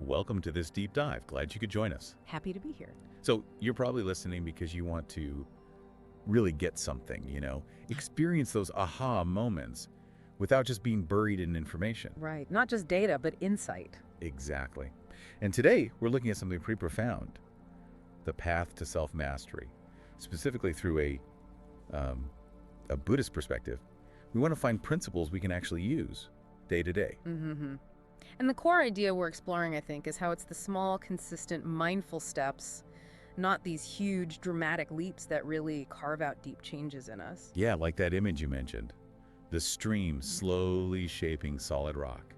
Welcome to this deep dive. Glad you could join us. Happy to be here. So you're probably listening because you want to really get something, experience those aha moments without just being buried in information. Right. Not just data, but insight. Exactly. And today we're looking at something pretty profound, the path to self-mastery, specifically through a Buddhist perspective. We want to find principles we can actually use day to day. Mm-hmm. And the core idea we're exploring, I think, is how it's the small, consistent, mindful steps, not these huge, dramatic leaps that really carve out deep changes in us. Yeah, like that image you mentioned. The stream slowly shaping solid rock.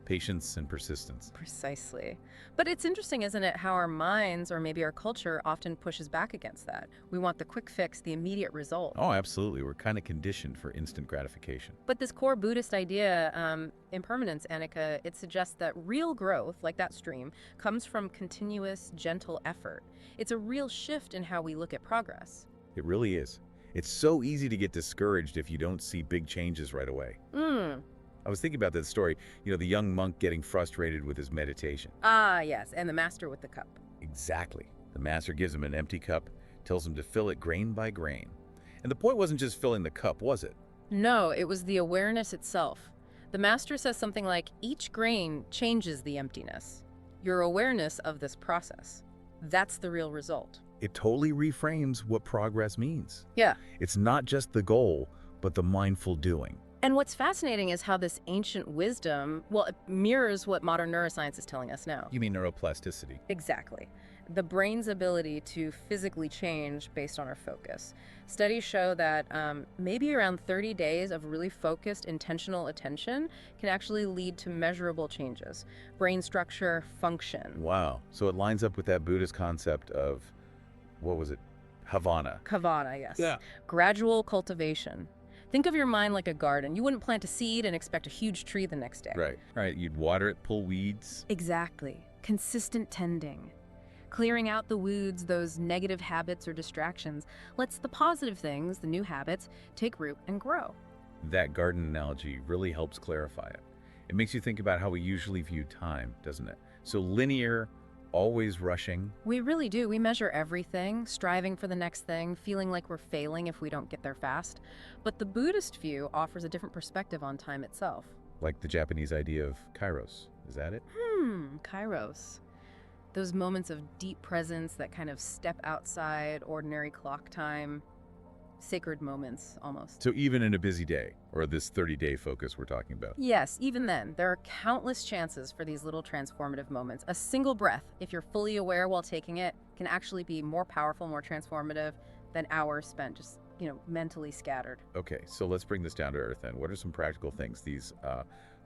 Patience and persistence. Precisely. But it's interesting, isn't it, how our minds, or maybe our culture, often pushes back against that. We want the quick fix, the immediate result. Oh, absolutely. We're kind of conditioned for instant gratification. But this core Buddhist idea, impermanence, Annika, it suggests that real growth, like that stream, comes from continuous, gentle effort. It's a real shift in how we look at progress. It really is. It's so easy to get discouraged if you don't see big changes right away. I was thinking about that story, the young monk getting frustrated with his meditation. Ah, yes, and the master with the cup. Exactly. The master gives him an empty cup, tells him to fill it grain by grain. And the point wasn't just filling the cup, was it? No, it was the awareness itself. The master says something like, each grain changes the emptiness. Your awareness of this process. That's the real result. It totally reframes what progress means. Yeah. It's not just the goal, but the mindful doing. And what's fascinating is how this ancient wisdom, it mirrors what modern neuroscience is telling us now. You mean neuroplasticity? Exactly. The brain's ability to physically change based on our focus. Studies show that maybe around 30 days of really focused, intentional attention can actually lead to measurable changes. Brain structure, function. Wow. So it lines up with that Buddhist concept of, what was it? Havana. Kavana, yes. Yeah. Gradual cultivation. Think of your mind like a garden. You wouldn't plant a seed and expect a huge tree the next day. Right. You'd water it, pull weeds. Exactly. Consistent tending. Clearing out the weeds, those negative habits or distractions, lets the positive things, the new habits, take root and grow. That garden analogy really helps clarify it. It makes you think about how we usually view time, doesn't it? So linear, always rushing. We really do. We measure everything, striving for the next thing, feeling like we're failing if we don't get there fast. But the Buddhist view offers a different perspective on time itself. Like the Japanese idea of kairos. Is that it? Kairos. Those moments of deep presence that kind of step outside ordinary clock time. Sacred moments, almost. So even in a busy day, or this 30-day focus we're talking about. Yes, even then, there are countless chances for these little transformative moments. A single breath, if you're fully aware while taking it, can actually be more powerful, more transformative than hours spent just, mentally scattered. Okay, so let's bring this down to earth then. What are some practical things, these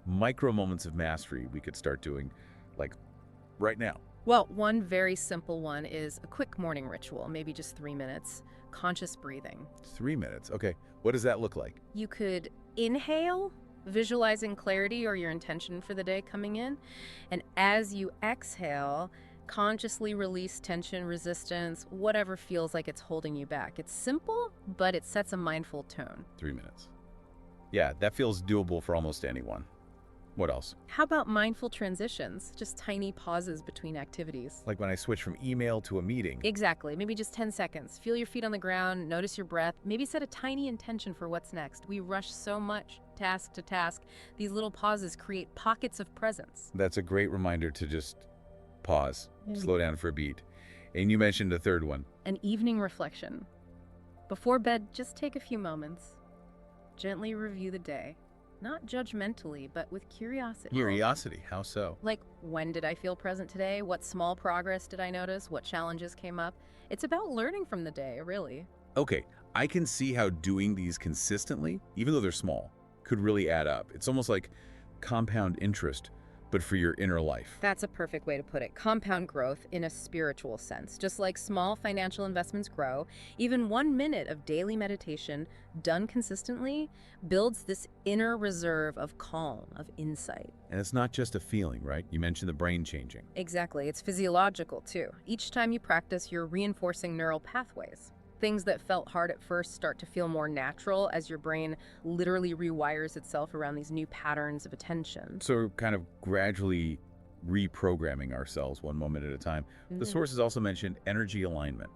micro moments of mastery we could start doing, like right now? Well, one very simple one is a quick morning ritual, maybe just 3 minutes. Conscious breathing. 3 minutes. Okay. What does that look like? You could inhale, visualizing clarity or your intention for the day coming in. And as you exhale, consciously release tension, resistance, whatever feels like it's holding you back. It's simple, but it sets a mindful tone. 3 minutes. Yeah, that feels doable for almost anyone. What else? How about mindful transitions? Just tiny pauses between activities. Like when I switch from email to a meeting. Exactly. Maybe just 10 seconds. Feel your feet on the ground, notice your breath, maybe set a tiny intention for what's next. We rush so much, task to task. These little pauses create pockets of presence. That's a great reminder to just pause, slow down for a beat. And you mentioned a third one. An evening reflection. Before bed, just take a few moments. Gently review the day. Not judgmentally, but with curiosity. Curiosity, how so? Like, when did I feel present today? What small progress did I notice? What challenges came up? It's about learning from the day, really. Okay, I can see how doing these consistently, even though they're small, could really add up. It's almost like compound interest, but for your inner life. That's a perfect way to put it. Compound growth in a spiritual sense. Just like small financial investments grow, even 1 minute of daily meditation done consistently builds this inner reserve of calm, of insight. And it's not just a feeling, right? You mentioned the brain changing. Exactly. It's physiological, too. Each time you practice, you're reinforcing neural pathways. Things that felt hard at first start to feel more natural as your brain literally rewires itself around these new patterns of attention. So kind of gradually reprogramming ourselves one moment at a time. The sources also mentioned energy alignment.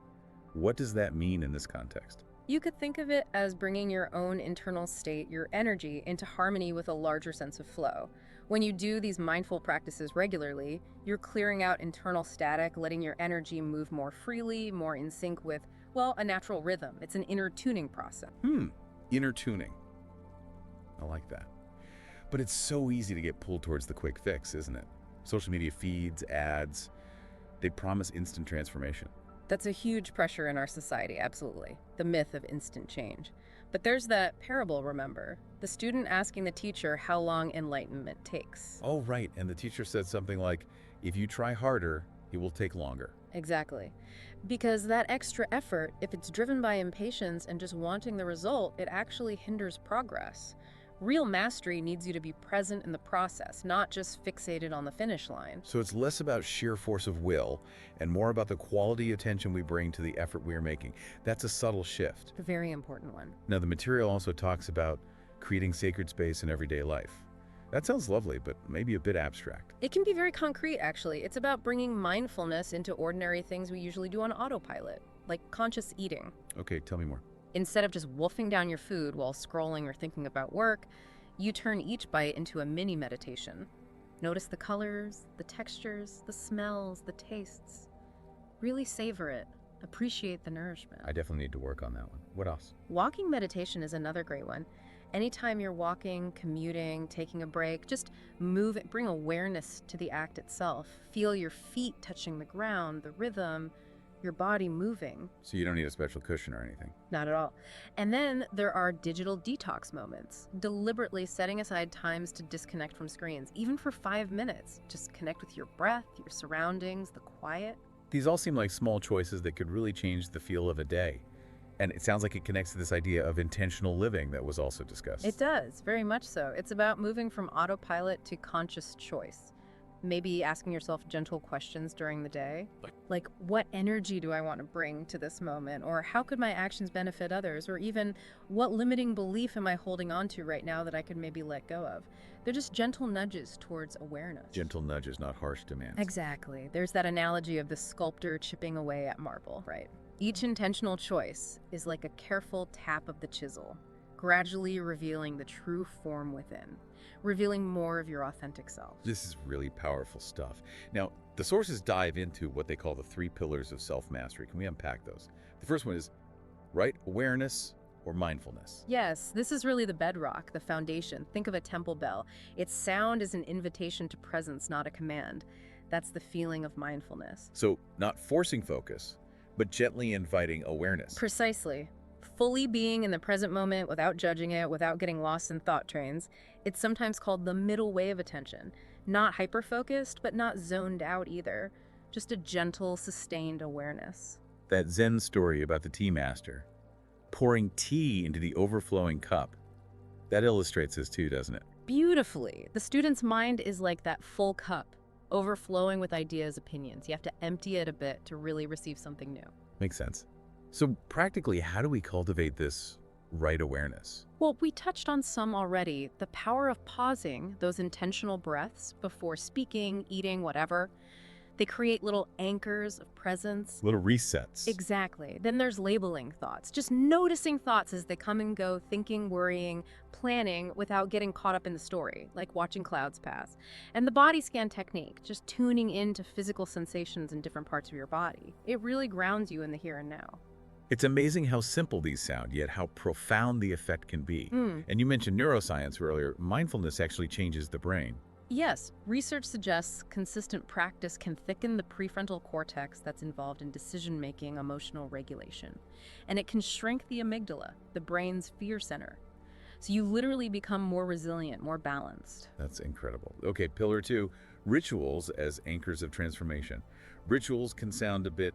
What does that mean in this context? You could think of it as bringing your own internal state, your energy, into harmony with a larger sense of flow. When you do these mindful practices regularly, you're clearing out internal static, letting your energy move more freely, more in sync with, well, a natural rhythm. It's an inner tuning process. Inner tuning. I like that. But it's so easy to get pulled towards the quick fix, isn't it? Social media feeds, ads, they promise instant transformation. That's a huge pressure in our society, absolutely. The myth of instant change. But there's that parable, remember? The student asking the teacher how long enlightenment takes. Oh, right. And the teacher said something like, if you try harder, it will take longer. Exactly. Because that extra effort, if it's driven by impatience and just wanting the result, it actually hinders progress. Real mastery needs you to be present in the process, not just fixated on the finish line. So it's less about sheer force of will and more about the quality attention we bring to the effort we are making. That's a subtle shift. A very important one. Now, the material also talks about creating sacred space in everyday life. That sounds lovely, but maybe a bit abstract. It can be very concrete, actually. It's about bringing mindfulness into ordinary things we usually do on autopilot, like conscious eating. Okay, tell me more. Instead of just wolfing down your food while scrolling or thinking about work, you turn each bite into a mini meditation. Notice the colors, the textures, the smells, the tastes. Really savor it. Appreciate the nourishment. I definitely need to work on that one. What else? Walking meditation is another great one. Anytime you're walking, commuting, taking a break, just move it, bring awareness to the act itself. Feel your feet touching the ground, the rhythm, your body moving. So you don't need a special cushion or anything? Not at all. And then there are digital detox moments, deliberately setting aside times to disconnect from screens, even for 5 minutes. Just connect with your breath, your surroundings, the quiet. These all seem like small choices that could really change the feel of a day. And it sounds like it connects to this idea of intentional living that was also discussed. It does, very much so. It's about moving from autopilot to conscious choice. Maybe asking yourself gentle questions during the day, like what energy do I want to bring to this moment? Or how could my actions benefit others? Or even what limiting belief am I holding on to right now that I could maybe let go of? They're just gentle nudges towards awareness. Gentle nudges, not harsh demands. Exactly. There's that analogy of the sculptor chipping away at marble, right? Each intentional choice is like a careful tap of the chisel, gradually revealing the true form within, revealing more of your authentic self. This is really powerful stuff. Now, the sources dive into what they call the 3 pillars of self-mastery. Can we unpack those? The first one is right awareness or mindfulness. Yes, this is really the bedrock, the foundation. Think of a temple bell. Its sound is an invitation to presence, not a command. That's the feeling of mindfulness. So not forcing focus, but gently inviting awareness. Precisely. Fully being in the present moment without judging it, without getting lost in thought trains. It's sometimes called the middle way of attention. Not hyper-focused, but not zoned out either. Just a gentle, sustained awareness. That Zen story about the tea master, pouring tea into the overflowing cup, that illustrates this too, doesn't it? Beautifully. The student's mind is like that full cup, overflowing with ideas, opinions. You have to empty it a bit to really receive something new. Makes sense. So practically, how do we cultivate this right awareness? Well, we touched on some already. The power of pausing, those intentional breaths before speaking, eating, whatever. They create little anchors of presence. Little resets. Exactly. Then there's labeling thoughts, just noticing thoughts as they come and go, thinking, worrying, planning without getting caught up in the story, like watching clouds pass. And the body scan technique, just tuning into physical sensations in different parts of your body. It really grounds you in the here and now. It's amazing how simple these sound, yet how profound the effect can be. And you mentioned neuroscience earlier. Mindfulness actually changes the brain. Yes, research suggests consistent practice can thicken the prefrontal cortex that's involved in decision-making, emotional regulation. And it can shrink the amygdala, the brain's fear center. So you literally become more resilient, more balanced. That's incredible. Okay, pillar 2, rituals as anchors of transformation. Rituals can sound a bit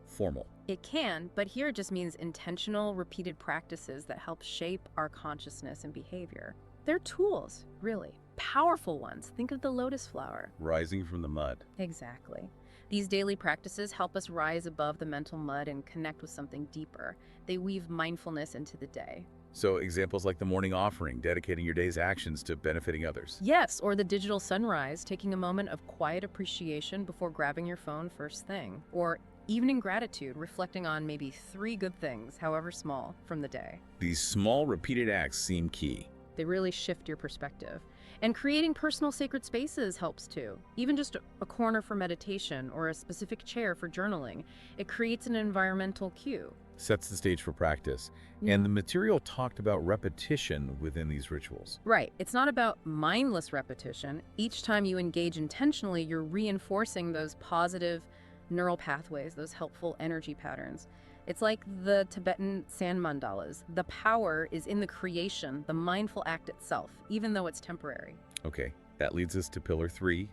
formal. It can, but here it just means intentional, repeated practices that help shape our consciousness and behavior. They're tools, really. Powerful ones. Think of the lotus flower. Rising from the mud. Exactly. These daily practices help us rise above the mental mud and connect with something deeper. They weave mindfulness into the day. So examples like the morning offering, dedicating your day's actions to benefiting others. Yes, or the digital sunrise, taking a moment of quiet appreciation before grabbing your phone first thing. Or evening gratitude, reflecting on maybe 3 good things, however small, from the day. These small, repeated acts seem key. They really shift your perspective. And creating personal sacred spaces helps too. Even just a corner for meditation or a specific chair for journaling, it creates an environmental cue. Sets the stage for practice. Yeah. And the material talked about repetition within these rituals. Right. It's not about mindless repetition. Each time you engage intentionally, you're reinforcing those positive neural pathways, those helpful energy patterns. It's like the Tibetan sand mandalas. The power is in the creation, the mindful act itself, even though it's temporary. Okay, that leads us to pillar 3,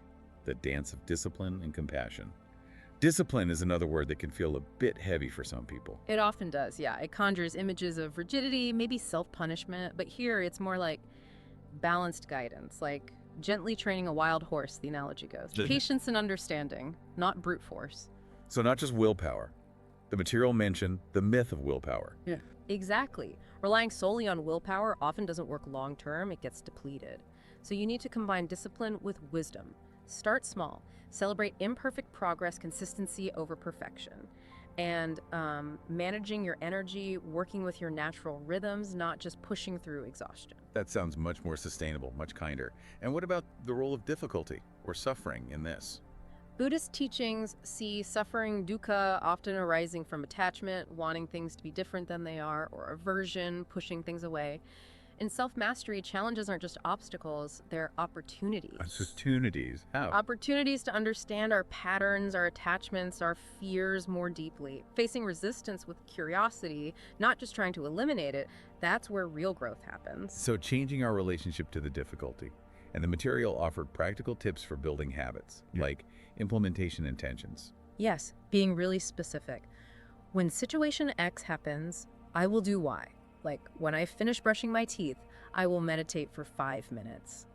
the dance of discipline and compassion. Discipline is another word that can feel a bit heavy for some people. It often does, yeah. It conjures images of rigidity, maybe self-punishment, but here it's more like balanced guidance, like gently training a wild horse, the analogy goes. Patience and understanding, not brute force. So not just willpower. The material mentioned the myth of willpower. Yeah. Exactly. Relying solely on willpower often doesn't work long-term, it gets depleted. So you need to combine discipline with wisdom. Start small. Celebrate imperfect progress, consistency over perfection. And managing your energy, working with your natural rhythms, not just pushing through exhaustion. That sounds much more sustainable, much kinder. And what about the role of difficulty or suffering in this? Buddhist teachings see suffering, dukkha, often arising from attachment, wanting things to be different than they are, or aversion, pushing things away. In self-mastery, challenges aren't just obstacles, they're opportunities. Opportunities? How? Opportunities to understand our patterns, our attachments, our fears more deeply. Facing resistance with curiosity, not just trying to eliminate it, that's where real growth happens. So changing our relationship to the difficulty. And the material offered practical tips for building habits, like implementation intentions. Yes, being really specific. When situation X happens, I will do Y. Like, when I finish brushing my teeth, I will meditate for 5 minutes.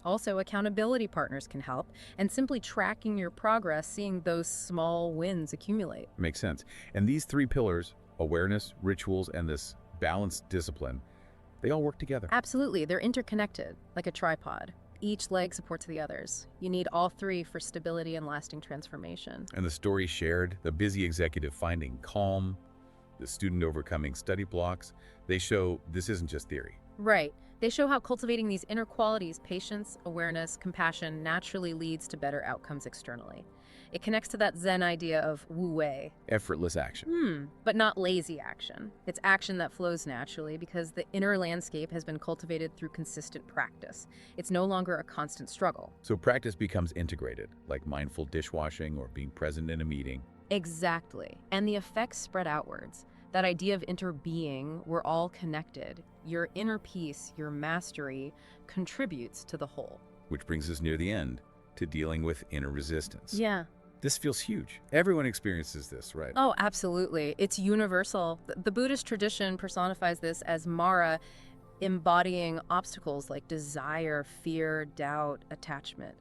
Also, accountability partners can help, and simply tracking your progress, seeing those small wins accumulate. Makes sense. And these 3 pillars, awareness, rituals, and this balanced discipline, they all work together. Absolutely, they're interconnected, like a tripod. Each leg supports the others. You need all 3 for stability and lasting transformation. And the story shared, the busy executive finding calm, the student overcoming study blocks, they show this isn't just theory. Right. They show how cultivating these inner qualities, patience, awareness, compassion, naturally leads to better outcomes externally. It connects to that Zen idea of wu wei. Effortless action. But not lazy action. It's action that flows naturally because the inner landscape has been cultivated through consistent practice. It's no longer a constant struggle. So practice becomes integrated, like mindful dishwashing or being present in a meeting. Exactly. And the effects spread outwards. That idea of interbeing, we're all connected. Your inner peace, your mastery, contributes to the whole. Which brings us near the end, to dealing with inner resistance. Yeah. This feels huge. Everyone experiences this, right? Oh, absolutely. It's universal. The Buddhist tradition personifies this as Mara, embodying obstacles like desire, fear, doubt, attachment.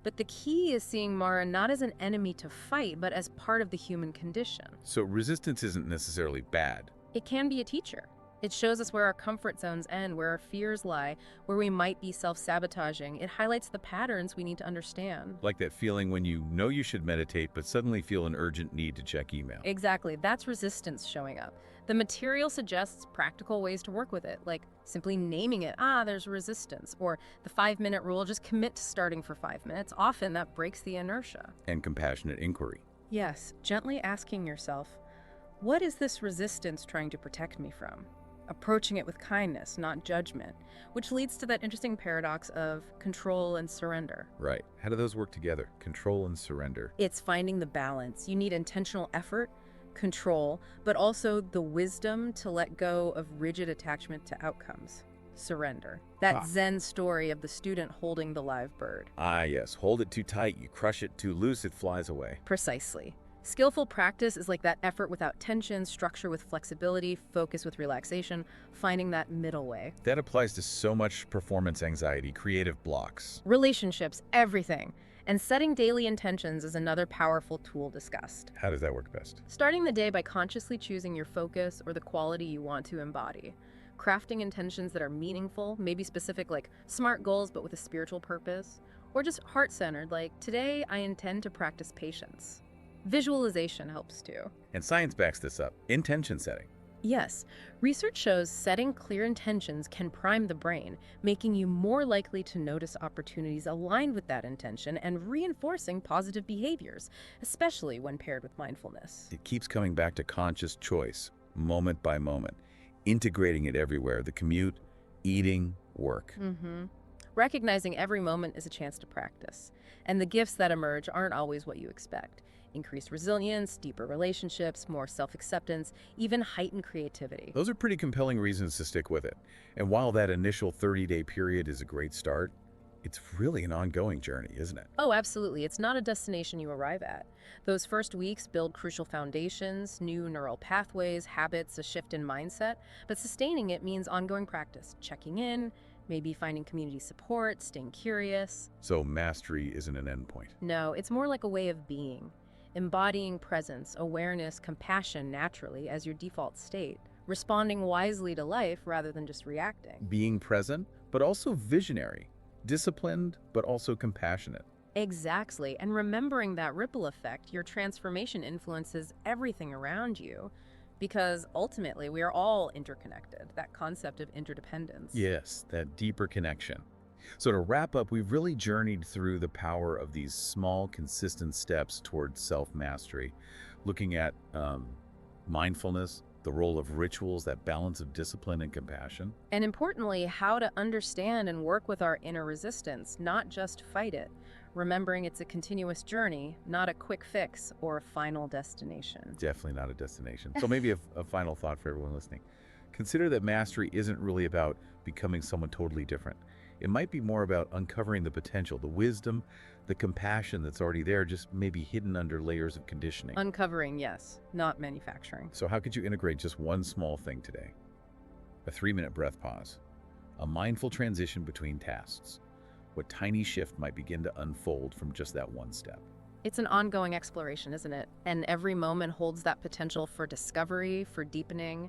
But the key is seeing Mara not as an enemy to fight, but as part of the human condition. So resistance isn't necessarily bad. It can be a teacher. It shows us where our comfort zones end, where our fears lie, where we might be self-sabotaging. It highlights the patterns we need to understand. Like that feeling when you know you should meditate, but suddenly feel an urgent need to check email. Exactly. That's resistance showing up. The material suggests practical ways to work with it, like simply naming it, there's resistance, or the 5-minute rule, just commit to starting for 5 minutes. Often that breaks the inertia. And compassionate inquiry. Yes, gently asking yourself, what is this resistance trying to protect me from? Approaching it with kindness, not judgment, which leads to that interesting paradox of control and surrender. Right. How do those work together? Control and surrender. It's finding the balance. You need intentional effort, control, but also the wisdom to let go of rigid attachment to outcomes. Surrender. That Zen story of the student holding the live bird. Yes. Hold it too tight, you crush it too loose, it flies away. Precisely. Skillful practice is like that effort without tension, structure with flexibility, focus with relaxation, finding that middle way. That applies to so much performance anxiety, creative blocks. Relationships, everything. And setting daily intentions is another powerful tool discussed. How does that work best? Starting the day by consciously choosing your focus or the quality you want to embody. crafting intentions that are meaningful, maybe specific like SMART goals but with a spiritual purpose, or just heart-centered like today I intend to practice patience. Visualization helps too. And science backs this up. Intention setting. Yes, research shows setting clear intentions can prime the brain, making you more likely to notice opportunities aligned with that intention and reinforcing positive behaviors, especially when paired with mindfulness. It keeps coming back to conscious choice, moment by moment, integrating it everywhere, the commute, eating, work. Recognizing every moment is a chance to practice, and the gifts that emerge aren't always what you expect. Increased resilience, deeper relationships, more self-acceptance, even heightened creativity. Those are pretty compelling reasons to stick with it. And while that initial 30-day period is a great start, it's really an ongoing journey, isn't it? Oh, absolutely. It's not a destination you arrive at. Those first weeks build crucial foundations, new neural pathways, habits, a shift in mindset, but sustaining it means ongoing practice, checking in, maybe finding community support, staying curious. So mastery isn't an endpoint. No, it's more like a way of being. Embodying presence, awareness, compassion naturally as your default state, responding wisely to life rather than just reacting. Being present, but also visionary, disciplined, but also compassionate. Exactly, and remembering that ripple effect, your transformation influences everything around you, because ultimately we are all interconnected, that concept of interdependence. Yes, that deeper connection. So to wrap up, we've really journeyed through the power of these small, consistent steps towards self-mastery, looking at mindfulness, the role of rituals, that balance of discipline and compassion. And importantly, how to understand and work with our inner resistance, not just fight it. Remembering it's a continuous journey, not a quick fix or a final destination. Definitely not a destination. So maybe a final thought for everyone listening. Consider that mastery isn't really about becoming someone totally different. It might be more about uncovering the potential, the wisdom, the compassion that's already there, just maybe hidden under layers of conditioning. Uncovering, yes, not manufacturing. So how could you integrate just one small thing today? A 3-minute breath pause, a mindful transition between tasks. What tiny shift might begin to unfold from just that one step? It's an ongoing exploration, isn't it? And every moment holds that potential for discovery, for deepening.